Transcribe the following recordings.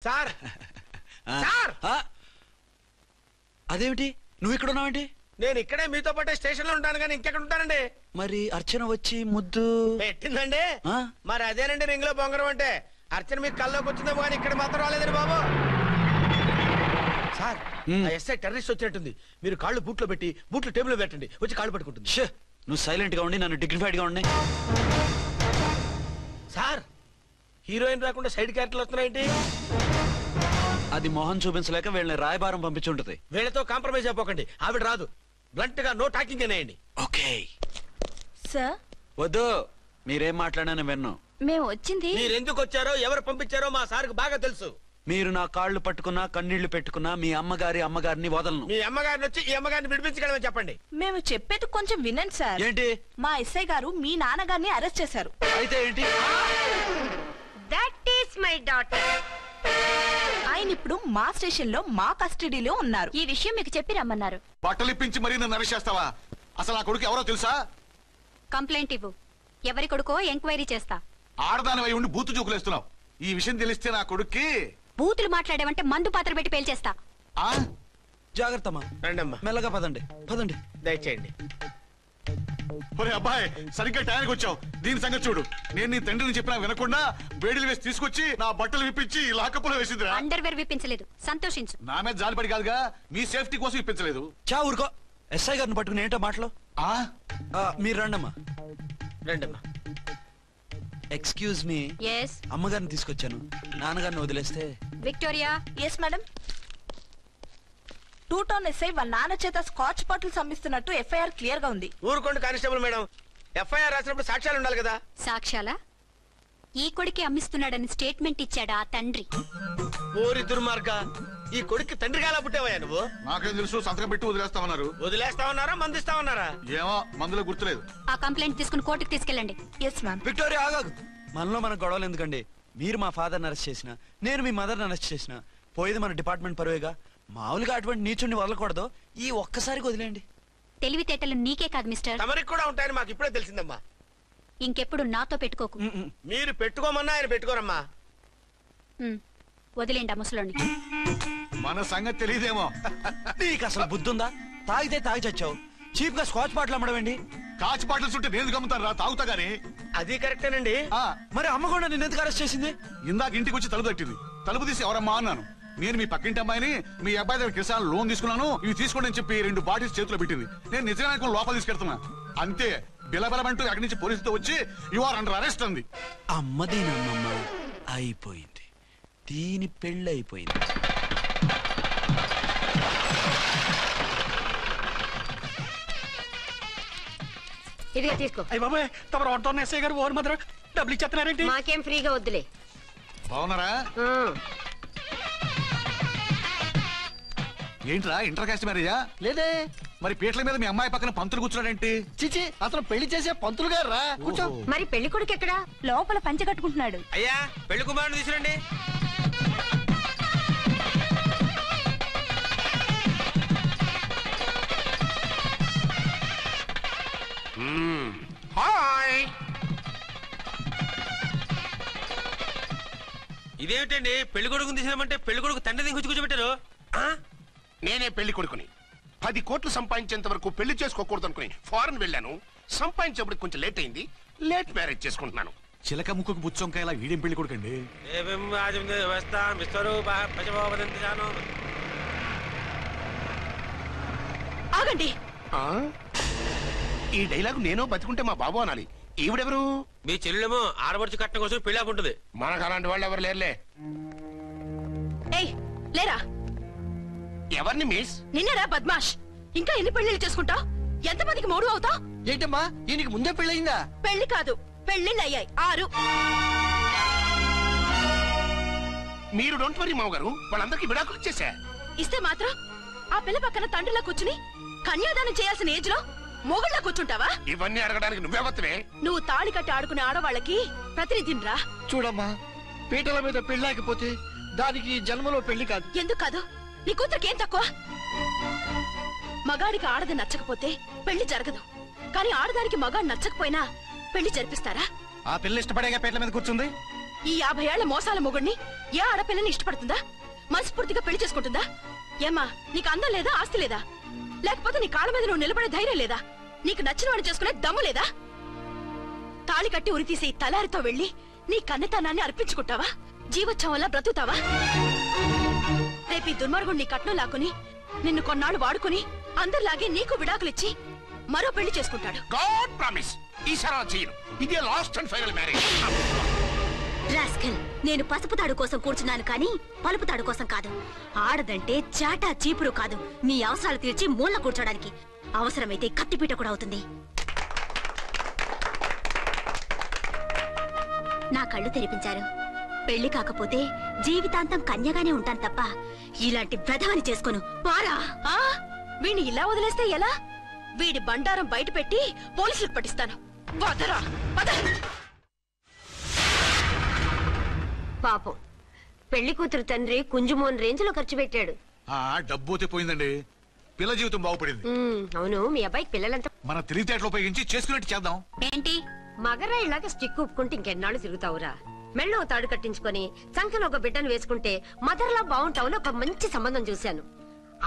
Sir sir అదేమిటి నువ్వు ఇక్కడ ఉన్నావేంటి? నేను ఇక్కడే మీతో పాటే స్టేషన్ లో ఉంటాను కానీ ఇంకెక్కడ ఉంటానండి. మరి అర్చన వచ్చి ముద్దు పెట్టిందండి. మరి అదేనండి రింగ్ లో బొంగరం అంటే. అర్చన మీకు కల్లోకి వచ్చిందేమో కానీ ఇక్కడ మాత్రం రాలేదండి బాబు. సార్ ఎస్ఐ టెర్రరిస్ట్ వచ్చినట్టుంది. మీరు కాళ్ళు బూట్లో పెట్టి బూట్లు టేబుల్ లో పెట్టండి, వచ్చి కాళ్ళు పట్టుకుంటుంది. నువ్వు సైలెంట్ గా ఉండి నన్ను డిగ్నిఫైడ్ గా ఉండి. సార్ హీరోయిన్ రాకుండా సైడ్ క్యారెక్టర్లు వస్తున్నాయేంటి? అది మొహం చూపించలేక వీళ్ళని రాయబారం పంపించి ఉంటుంది. వీళ్ళతో కాంప్రమైజ్ అయిపోకండి, ఆవిడ రాదు. బ్లంట్ గా నో టాకింగ్ అనేయండి. Okay sir. వద్దు, మీరేం మాట్లాడానని విన్ను. మేము వచ్చింది మీరు ఎందుకు వచ్చారో ఎవరు పంపించారో మా సార్కి బాగా తెలుసు. మీరు నా కాళ్ళు పట్టుకున్నా కన్నీళ్లు పెట్టుకున్నా మీ అమ్మగారిని వదలను. మీ అమ్మగారిని వచ్చి ఈ అమ్మగారిని విడిపించగలమని చెప్పండి. మేము చెప్పేది కొంచెం వినండి సార్. ఏంటి? మా ఎస్ఐ గారు మీ నాన్నగారిని అరెస్ట్ చేశారు. అయితే ఏంటి? That is my daughter. ఆయన ఇప్పుడు మా స్టేషన్ లో మా కస్టడీలో ఉన్నారు. ఈ విషయం మీకు చెప్పి రమ్మన్నారు. బట్టలు ఇప్పించి మరీ నన్ను అరెస్ట్ చేస్తావా? అసలు నా కొడుకు ఎవరో తెలుసా? కంప్లైంట్ ఇవ్వు. ఎవరి కొడుకో ఎంక్వైరీ చేస్తా. ఆడదానివై ఉండి బూతు చూకులేస్తున్నావు. ఈ విషయం తెలిస్తే నా కొడుక్కి బూతులు మాట్లాడేవంటే మందు పాత్ర పెట్టి పేల్చేస్తా. జాగ్రత్తమ్మా, రండమ్మా. మెల్లగా పదండి పదండి. దయచేయండి. ఒరే అబ్బాయి, సరిగ్గా టైంకి వచ్చావు. దీని సంగతి చూడు. నేను నీ తండ్రిని చెప్పినా వినకుండా వేడిలు వేసి తీసుకొచ్చి నా బట్టలు విప్పించి లాకప్పులో వేసిందిరా. అండర్వేర్ విప్పించలేదు, సంతోషించు. నా మీద జాలిపడి కాదుగా, మీ సేఫ్టీ కోసం ఇప్పించలేదు. చా ఊరుకో. ఎస్ఐ గారిని పట్టుకుని ఏంటో మాటలు. మీరు రండమ్మా. రండమ్మా. Excuse me. ఎస్. అమ్మగారిని తీసుకొచ్చాను. నాన్నగారిని వదిలేస్తే. Victoria. Yes madam. 2 town SI వాళ్ళ నాన్న చేత స్కాచ్ బాటిల్స్ అమ్మిస్తున్నట్టు ఎఫ్ఐఆర్ క్లియర్ గా ఉంది. ఊరుకోండి కానిస్టేబుల్ మేడం. ఎఫ్ఐఆర్ రాసినప్పుడు సాక్ష్యాలు ఉండాలి కదా. సాక్ష్యాలా? ఈ కొడుకే అమ్మిస్తున్నాడని స్టేట్మెంట్ ఇచ్చాడా ఆ తండ్రి? ఓరి దుర్మార్గ, ఈ కొడుక్కి తండ్రిగా ఎలా పుట్టావయ్యా నువ్వు? నాకేం తెలుసు, సంతకం పెట్టి వదిలేస్తామన్నారు. వదిలేస్తామన్నారా మందిస్తామన్నారా? ఏమో, మందులో గుర్తులేదు. ఆ కంప్లైంట్ తీసుకుని కోర్టుకు తీసుకెళ్ళండి. Yes ma'am. విక్టోరియా ఆగాగు. మనలో మన గొడవలు ఎందుకండి? మీరు మా ఫాదర్ని అరెస్ట్ చేసిన, నేను మీ మదర్ని అరెస్ట్ చేసిన, పోయేది మన డిపార్ట్మెంట్ పరువేగా. మామూలుగా అటువంటి నీచుని వదలకూడదు. ఈ ఒక్కసారికి వదిలేండి. తెలివితేటలు నీకే కాదు మిస్టర్, తమరికి కూడా ఉంటాయని మాకు ఇప్పుడే తెలిసిందమ్మా. ఇంకెప్పుడు నాతో పెట్టుకోకు. మీరు పెట్టుకోమన్నా ఆయన పెట్టుకోరమ్మా. వదిలేండి ఆ ముసలోని. మన సంగతి తెలియదేమో. నీకు అసలు బుద్ధి ఉందా? తాగితే తాగి చచ్చావు. చీప్ గా స్కాచ్ బాటిల్ అమ్మడమేంటి? కాచి బాటిల్స్ ఉంటే నేను గమ్ముతాను రా, తాగుతా గానీ. అది కరెక్టేనండి. మరి అమ్మ కూడా నిన్ను ఎందుకు అరెస్ట్ చేసింది? ఇందాక ఇంటికి వచ్చి తలుపు తట్టింది. తలుపు తీసి ఎవరమ్మా అన్నాను. నేను మీ పక్కింటి అమ్మాయిని, మీ అబ్బాయి దగ్గర కిసాన్ లోన్ తీసుకున్నాను, ఇవి తీసుకోండి అని చెప్పి 2 బాటిల్స్ చేతిలో పెట్టింది. నేను నిజంగా లోపల తీసుకెళ్తున్నా. అంతే, బిలబలమంటూ అక్కడి నుంచి పోలీసుతో వచ్చి యు ఆర్ అండర్ అరెస్ట్ అంది. అమ్మదేనమ్మమ్మ అయిపోయింది. దీని పెళ్ళి అయిపోయింది. ఇదిగా తీసుకో. అయ్య బాబాయ్, తమరు ఆటో ఎస్ఐ గారు ఓవర్ మాత్రం డబ్బులు ఇచ్చేస్తున్నారేంటి? మాకేం ఫ్రీగా వద్దులే. బాగున్నారా? ఏంట్రా ఇంటర్ కాస్ట్ మ్యారేజా? లేదే. మరి పీటల మీద మీ అమ్మాయి పక్కన పంతులు కూర్చున్నాడేంటి? చిచి, అతను పెళ్లి చేసే పంతులు గారు రా. కూర్చో. మరి పెళ్లి కొడుకు ఎక్కడా? లోపల పంచె కట్టుకుంటున్నాడు. అయ్యా, పెళ్లి కుమారుని తీసుకురండి. హాయ్. ఇదేమిటండి, పెళ్లి కొడుకుని తీసినామంటే పెళ్లి కొడుకు తండ్రి దించి కూర్చోబెట్టారు. నేనే పెళ్లి కొడుకుని. 10 కోట్లు సంపాదించేంత వరకు పెళ్లి చేసుకోకూడదు అనుకుని ఫారెన్ వెళ్ళాను. సంపాదించేప్పుడు కొంచెం లేట్ అయింది. లేట్ మ్యారేజ్ చేసుకుంటున్నాను. చిలక ముక్కుకు బుచ్చొంకాయ ఇలా వీడేం పెళ్లి కొడుకండి? ఆగండి. ఈ డైలాగ్ నేను బతికుంటే మా బాబు అనాలి. ఈవిడెవరు? మీ చెల్లెమో ఆడబడుచు కట్టడం కోసం పెళ్లి ఆకుంటుంది. మనకు అలాంటి వాళ్ళు ఎవరు లేరులే. ఏయ్ లేరా. ఎవరిని మిస్? నిన్నరా బద్మాష్. ఇంకా ఎన్ని పెళ్లిళ్ళు చేసుకుంటావు? ఎంతమందికి మూడు అవుతావు? ఏంటమ్మా, ఈయనకి ముందే పెళ్ళయిందా? పెళ్లి కాదు, పెళ్లిళ్ళు అయ్యాయి 6. మీరు డోంట్ వరీ మామగారు, వాళ్ళందరికీ విడాకులు ఇచ్చేసా. ఇస్తే మాత్రం ఆ పిల్ల పక్కన తండ్రిలా కూర్చుని కన్యాదానం చేయాల్సిన ఏజ్ లో మొగుళ్ళ కూర్చుంటావా? ఇవన్నీ అడగడానికి నువ్వెవత్తవే? నువ్వు తాళి కట్టి ఆడుకునే ఆడవాళ్ళకి ప్రతినిధిరా. చూడమ్మా, పీటల మీద పెళ్ళాకపోతే దానికి జన్మలో పెళ్లి కాదు. ఎందుకు కాదు? నీ కూతురికి ఏం తక్కువ? మగాడికి ఆడది నచ్చకపోతే పెళ్లి జరగదు. కానీ ఆడదానికి మగాడు నచ్చకపోయినా పెళ్లి జరిపిస్తారా? ఆ పిల్ల ఇష్టపడేగా పీటల మీద కూర్చుంది. ఈ 50 ఏళ్ల మోసాల మొగుడిని ఏ ఆడపిల్లని ఇష్టపడుతుందా? మనస్ఫూర్తిగా పెళ్లి చేసుకుంటుందా? ఏమ్మా, నీకు అందం లేదా, ఆస్తి లేదా? లేకపోతే నీ కాళ్ళ మీద నువ్వు నిలబడే ధైర్యం లేదా? నీకు నచ్చిన వాడిని చేసుకునే దమ్ము లేదా? తాళి కట్టి ఉరితీసే తలారితో వెళ్లి నీ కన్నతనాన్ని అర్పించుకుంటావా? జీవోత్సవంలా బ్రతుకుతావా? రేపు ఈ దుర్మార్గుడు నీ కట్నం లాక్కుని నిన్ను కొన్నాళ్ళు వాడుకుని అందరిలాగే నీకు విడాకులిచ్చి మరో పెళ్లి చేసుకుంటాడు. గాడ్ ప్రామిస్ ఈసారి చేయను. ఇదే last and final marriage. Rascal, నేను పసుపు తాడు కోసం కూర్చున్నాను కానీ పలుపు తాడు కోసం కాదు. ఆడదంటే చాటా చీపురు కాదు, మీ అవసరాలు తీర్చి మూల కూర్చోడానికి. అవసరమైతే కత్తిపీట కూడా అవుతుంది. నా కళ్ళు తెరిపించారు. పెళ్లి కాకపోతే జీవితాంతం కన్యగానే ఉంటాను తప్ప ఇలాంటి బ్రధవని చేసుకోను. పారా! వీణ్ణి ఇలా వదిలేస్తే ఎలా? వీడి బండారం బయట పెట్టి పోలీసులకు పట్టిస్తాను. వదరా, వద. పాపం పెళ్లి కూతురు తండ్రి కుంజుమోన్ రేంజ్ లో ఖర్చు పెట్టాడు. డబ్బు అయితే పోయిందండి, పిల్ల జీవితం బాగుపడింది. అవును, మీ అబ్బాయికి పిల్లలంతా మన తెలివితేటలు ఉపయోగించి చేసుకున్నట్టు చేద్దాం. ఏంటి మగరా ఇలాగా స్టిక్ ఉప్పుకుంటే ఇంకెన్నాళ్ళు తిరుగుతావురా? మెళ్ళో తాడు కట్టించుకొని చంకలో ఒక బిడ్డను వేసుకుంటే మదర్లా బాగుంటావులో ఒక మంచి సంబంధం చూశాను.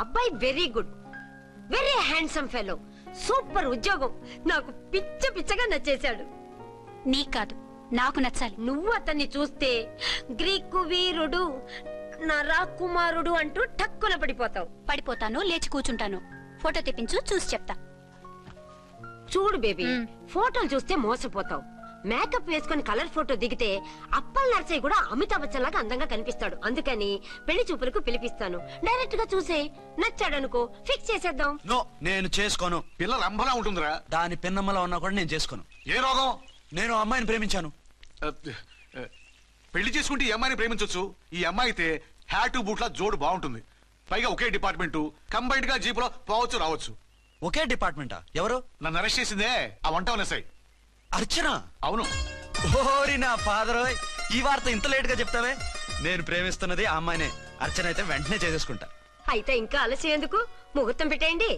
అబ్బాయి very good, very handsome fellow, super ఉద్యోగం. నాకు పిచ్చగా నచ్చేశాడు. నీకు కాదు, నాకు నచ్చాలి. నువ్వు అతన్ని చూస్తే గ్రీకు వీరుడు, నా రాకుమారుడు అంటూ టక్కున పడిపోతావు. పడిపోతాను, లేచి కూర్చుంటాను. ఫోటో తెప్పించు, చూసి చెప్తా. చూడు బేబీ, ఫోటోలు చూస్తే మోసపోతావు. మేకప్ వేసుకుని కలర్ ఫోటో దిగితే అప్పల్ నర్సయ్య కూడా అమితాబ్ బచ్చన్ లాగా అందంగా కనిపిస్తాడు. అందుకని పెళ్లి చూపులకు పిలిపిస్తాను. డైరెక్ట్ గా చూసే నచ్చాడనుకో ఫిక్స్ చేసేద్దాం. నో, నేను చేసుకోను. పిల్ల రంభలా ఉంటుందిరా. దాని పిన్నమ్మలా ఉన్నా కూడా నేను చేసుకోను. ఏ రోగం? నేను ఆ అమ్మాయిని ప్రేమించాను. పెళ్లి చేసుకుంటే ఈ అమ్మాయిని ప్రేమించొచ్చు. ఈ అమ్మాయి అయితే హ్యాటు బూట్ల జోడు బాగుంటుంది. పైగా ఒకే డిపార్ట్మెంట్, కంబైన్డ్ గా జీపులో పోవచ్చు రావచ్చు. ఒకే డిపార్ట్మెంటా? ఎవరు? నన్ను అరెస్ట్ చేసిందే ఆ వంట ఎస్ఐ అర్చన. అవును. ఓరి నా ఫాదర్, ఈ వార్త ఇంత లేట్ గా చెప్తావే? నేను ప్రేమిస్తున్నది ఆ అమ్మాయినే. అర్చన అయితే వెంటనే చేసేసుకుంటా. అయితే ఇంకా ఆలస్యం ఎందుకు, ముహూర్తం పెట్టేయండి.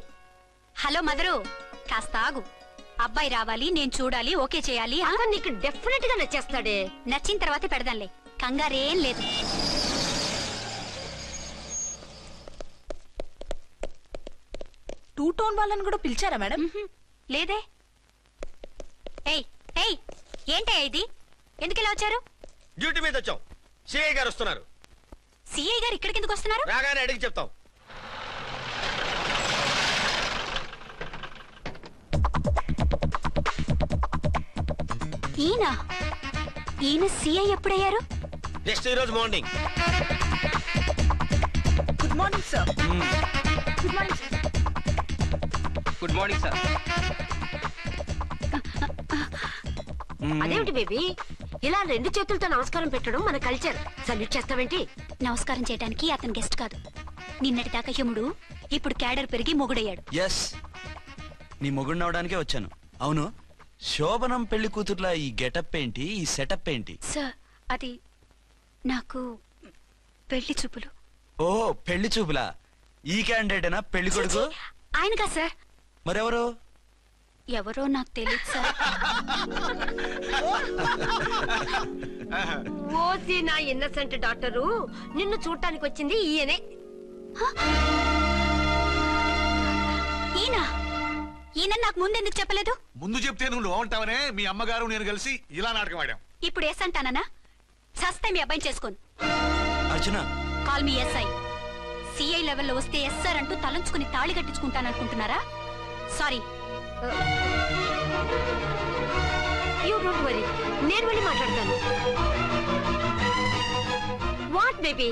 హలో మదరు, కాస్త ఆగు. అబ్బాయి రావాలి, నేను చూడాలి, ఓకే చేయాలి. అతను నీకు డెఫినెట్ గా నచ్చేస్తాడే. నచ్చిన తర్వాతే పెడదాంలే, కంగారేం లేదు. టూ టోన్ వాళ్ళని కూడా పిలిచారా మేడం? లేదే. ఏయ్ ఏయ్, ఏంటయ్యా ఇది? ఎందుకు ఇలా వచ్చారు? డ్యూటీ మీద వచ్చాం. సిఐ గారు వస్తున్నారు. సిఐ గారు ఇక్కడికి ఎందుకు వస్తున్నారు? రాగానే అడిగి చెప్తాం. ఈయన సిఐ ఎప్పుడయ్యారు? నెక్స్ట్ ఈ రోజు morning. Good morning sir. Good morning sir. Good morning sir. అదేమిటి బేబీ, ఇలా 2 చేతులతో నమస్కారం పెట్టడం మన కల్చర్. సల్యూట్ చేస్తావేంటి? నమస్కారం చేయడానికి అతను గెస్ట్ కాదు. నిన్నటి దాకా యముడు, ఇప్పుడు క్యాడర్ పెరిగి మొగుడయ్యాడు. ఎస్, నీ మొగుడిని అవడానికే వచ్చాను. అవును, శోభనం పెళ్లి కూతుర్లా ఈ గెటప్ ఏంటి, ఈ సెటప్ ఏంటి? సార్, అది నాకు పెళ్లి చూపులు. ఓ, పెళ్లి చూపులా? ఈ క్యాండిడేటేనా పెళ్లి కొడుకు? ఆయనగా సార్. మరెవరు? ఎవరో నాకు తెలియదు సార్. ఓసి నా ఇన్నసెంట్ డాక్టరు, నిన్ను చూడటానికి వచ్చింది ఈయనే. ఈయన నాకు ముందెందుకు చెప్పలేదు? ముందు చెప్తే నువ్వు బాగుంటావనే మీ అమ్మగారు నేను కలిసి ఇలా నాటకం ఆడాం. ఇప్పుడు ఎస్ అంటానా? సస్తే మీ అబ్బాయిని చేసుకోను. అర్చన, కాల్ మీ ఎస్ఐ. సిఐ లెవెల్లో వస్తే ఎస్ఆర్ అంటూ తలంచుకుని తాళి కట్టించుకుంటాననుకుంటున్నారా? సారీ. యూ డోంట్ వరీ, నేను వెళ్ళి మాట్లాడతాను. వాట్ బేబీ,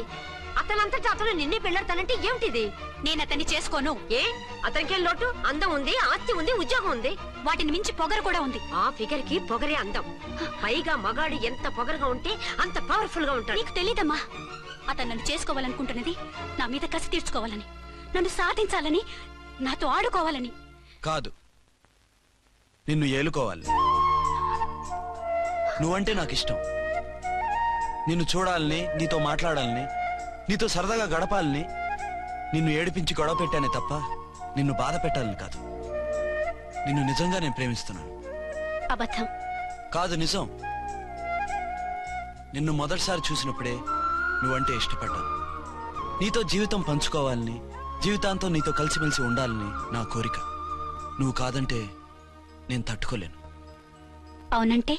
అతనంతటా అతను నిన్నే పెళ్ళాడతానంటే ఏమిటిది? నేను అతన్ని చేసుకోను. ఏ, అతనికేం లోటు? అందం ఉంది, ఆస్తి ఉంది, ఉద్యోగం ఉంది. వాటిని మించి పొగరు కూడా ఉంది. ఆ ఫిగర్ కి పొగరే అందం. పైగా మగాడు ఎంత పొగరుగా ఉంటే అంత పవర్ఫుల్ గా ఉంటాడు. నీకు తెలీదమ్మా, అతను నన్ను చేసుకోవాలనుకుంటున్నది నా మీద కసి తీర్చుకోవాలని, నన్ను సాధించాలని, నాతో ఆడుకోవాలని కాదు, నిన్ను ఏలుకోవాలి. నువ్వంటే నాకు ఇష్టం. నిన్ను చూడాలని, నీతో మాట్లాడాలని, నీతో సరదాగా గడపాలని, నిన్ను ఏడిపించి గొడవ పెట్టానే తప్ప నిన్ను బాధ పెట్టాలని కాదు. నిన్ను నిజంగా నేను ప్రేమిస్తున్నాను. అబద్ధం కాదు, నిజం. నిన్ను మొదటిసారి చూసినప్పుడే నువ్వంటే ఇష్టపడ్డాను. నీతో జీవితం పంచుకోవాలని, జీవితాంతం నీతో కలిసిమెలిసి ఉండాలని నా కోరిక. నువ్వు కాదంటే నేను తట్టుకోలేను. అవునంటే